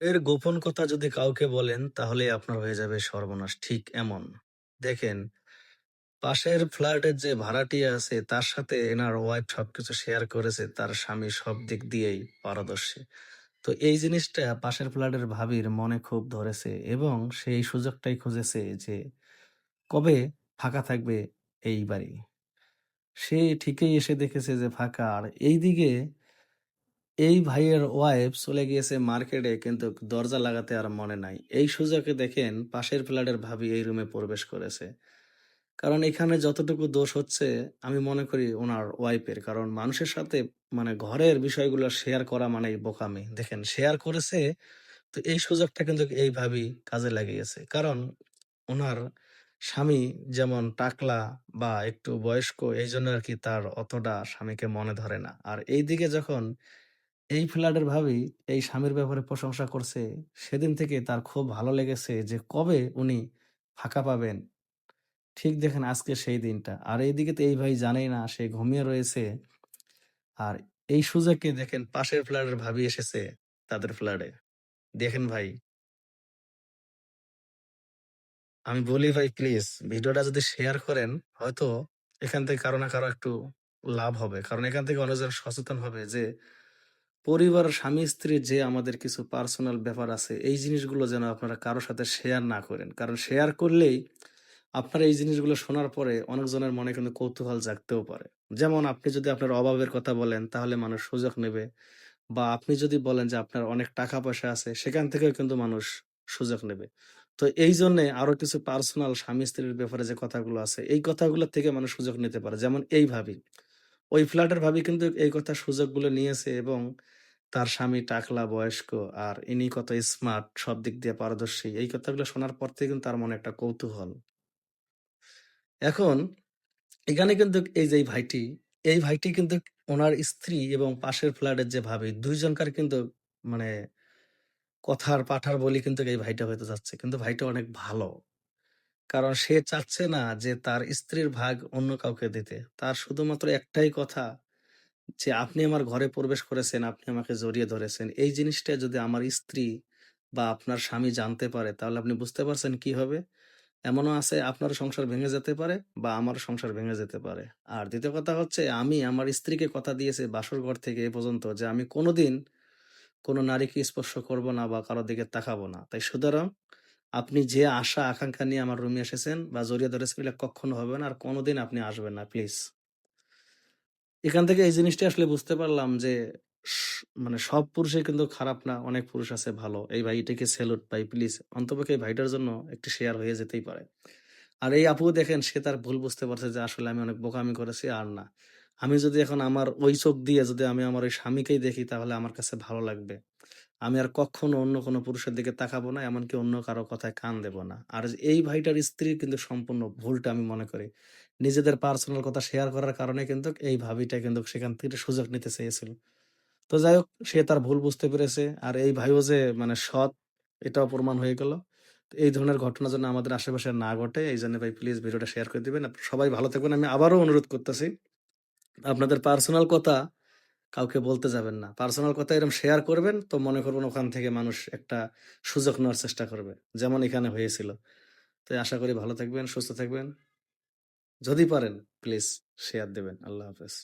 এর গোপন কথা যদি কাউকে বলেন তাহলে আপনার হয়ে যাবে সর্বনাশ। ঠিক এমন। দেখেন, পাশের ফ্ল্যাটের যে ভাড়াটিয়া আছে তার সাথে এনার ওয়াইফ সবকিছু শেয়ার করেছে। তার স্বামী সব দিক দিয়েই পারদর্শী। তো এই জিনিসটা পাশের ফ্ল্যাটের ভাবির মনে খুব ধরেছে এবং সে এই সুযোগটাই খুঁজেছে যে কবে ফাঁকা থাকবে এই বাড়ি। সে ঠিকই এসে দেখেছে যে ফাঁকা। আর এইদিকে এই ভাইয়ের ওয়াইফ চলে গিয়েছে মার্কেটে, কিন্তু দরজা লাগাতে আর মনে নাই। এই সুযোগে দেখেন পাশের ফ্ল্যাটের ভাবি এই রুমে প্রবেশ করেছে। কারণ এখানে যতটুকু দোষ হচ্ছে আমি মনে করি ওনার ওয়াইফের। কারণ মানুষের সাথে মানে ঘরের বিষয়গুলো শেয়ার করা মানেই বোকামি। দেখেন শেয়ার করেছে, তো এই সুযোগটা কিন্তু এই ভাবি কাজে লাগিয়েছে। কারণ উনার স্বামী যেমন টাকলা বা একটু বয়স্ক, এইজন্য আরকি তার অতটা স্বামীকে মনে ধরে না। আর এইদিকে যখন এই ফ্ল্যাটের ভাবি এই স্বামীর ব্যাপারে প্রশংসা করছে, সেদিন থেকে তার খুব ভালো লেগেছে যে কবে উনি ফাঁকা পাবেন। ঠিক দেখেন আজকে সেই দিনটা। আর এইদিকে তো এই ভাই জানেই না, সে ঘুমিয়ে রয়েছে। আর এই সুযোগে দেখেন পাশের ফ্ল্যাটের ভাবি এসেছে তাদের ফ্ল্যাটে। দেখেন ভাই, আমি বলি ভাই প্লিজ ভিডিওটা যদি শেয়ার করেন, হয়তো এখান থেকে কারো না কারো একটু লাভ হবে। কারণ এখান থেকে অনেকজন সচেতন হবে যে পরিবার, স্বামী-স্ত্রীর যে আমাদের কিছু পার্সোনাল ব্যাপার আছে, এই জিনিসগুলো যেন আপনারা কারো সাথে শেয়ার না করেন। কারণ শেয়ার করলেই আপনারা এই জিনিসগুলো শোনার পরে অনেকজনের মনে কিন্তু কৌতূহল জাগতেও পারে। যেমন আপনি যদি আপনার অভাবের কথা বলেন, তাহলে মানুষ সুযোগ নেবে। বা আপনি যদি বলেন যে আপনার অনেক টাকা-পয়সা আছে, সেখান থেকেও কিন্তু মানুষ সুযোগ নেবে। তো এইজন্যে আরো কিছু পার্সোনাল স্বামী-স্ত্রীর ব্যাপারে যে কথাগুলো আছে, এই কথাগুলোর থেকে মানুষ সুযোগ নিতে পারে। যেমন এই ভাবি। ওই ফ্ল্যাটের ভাবি কিন্তু এই কথার সুযোগগুলো নিয়েছে এবং তার স্বামী টাকলা, বয়স্ক, আর ইনি কত স্মার্ট, সব দিক দিয়ে পারদর্শী। এই কথাগুলো শোনার পর থেকে কিন্তু তার মনে একটা কৌতূহল। এখন এখানে কিন্তু এই যে এই ভাইটি কিন্তু উনার স্ত্রী এবং পাশের ফ্ল্যাটের যে ভাবি ২ জনকার কিন্তু মানে কথার পাঁঠার বলি কিন্তু এই ভাইটা হইতে যাচ্ছে। কিন্তু ভাইটা অনেক ভালো। কারণ সে চাচ্ছে না যে তার স্ত্রীর ভাগ অন্য কাউকে দিতে। তার শুধুমাত্র একটাই কথা যে, "আপনি আমার ঘরে প্রবেশ করেছেন, আপনি আমাকে জড়িয়ে ধরেছেন। এই জিনিসটা যদি আমার স্ত্রী বা আপনার স্বামী জানতে পারে, তাহলে আপনি বুঝতে পারছেন কি হবে? এমনও আছে আপনার সংসার ভেঙে যেতে পারে বা আমারও সংসার ভেঙে যেতে পারে। আর ২য় কথা হচ্ছে আমি আমার স্ত্রীকে কথা দিয়েছি বাসরঘর থেকে এ পর্যন্ত যে আমি কোনোদিন কোনো নারীকে স্পর্শ করব না বা কারো দিকে তাকাবো না। তাই সুতরাং আপনি যে আশা আকাঙ্ক্ষা নিয়ে আমার রুমে এসেছেন বা জড়িয়ে ধরেছেন, এগুলা কক্ষনো হবে না। আর কোনোদিন আপনি আসবেন না প্লিজ।" এখান থেকে এই জিনিসটা আসলে বুঝতে পারলাম যে স মানে সব পুরুষই কিন্তু খারাপ না। অনেক পুরুষ আছে ভালো। এই ভাইটাকে সেলুট ভাই, প্লিজ অন্তপক্ষে এই ভাইটার জন্য একটু শেয়ার হয়ে যেতেই পারে। আর এই আপুও দেখেন সে তার ভুল বুঝতে পারছে যে আসলে আমি অনেক বোকামি করেছি আর না। আমি যদি এখন আমার ওই চোখ দিয়ে যদি আমি আমার ওই স্বামীকেই দেখি, তাহলে আমার কাছে ভালো লাগবে। আমি আর কখনো অন্য কোনো পুরুষের দিকে তাকাবো না, এমনকি অন্য কারো কথায় কান দেব না। আর এই ভাইটার স্ত্রীর কিন্তু সম্পূর্ণ ভুলটা আমি মনে করি। নিজেদের পার্সোনাল কথা শেয়ার করার কারণে কিন্তু এই ভাবিটা কিন্তু সেখান থেকে সুযোগ নিতে চেয়েছিল। তো যাই হোক, সে তার ভুল বুঝতে পেরেছে। আর এই ভাইও যে মানে সৎ, এটাও প্রমাণ হয়ে গেল। তো এই ধরনের ঘটনা যেন আমাদের আশেপাশে না ঘটে, এইজন্য ভাই প্লিজ ভিডিওটা শেয়ার করে দিবেন। সবাই ভালো থাকবেন। আমি আবারও অনুরোধ করতেছি, আপনাদের পার্সোনাল কথা কাউকে বলতে যাবেন না। পার্সোনাল কথা এরকম শেয়ার করবেন, তো মনে করবেন ওখান থেকে মানুষ একটা সুযোগ নেওয়ার চেষ্টা করবে। যেমন এখানে হয়েছিল। তো আশা করি ভালো থাকবেন, সুস্থ থাকবেন। যদি পারেন প্লিজ শেয়ার দিবেন। আল্লাহ হাফেজ।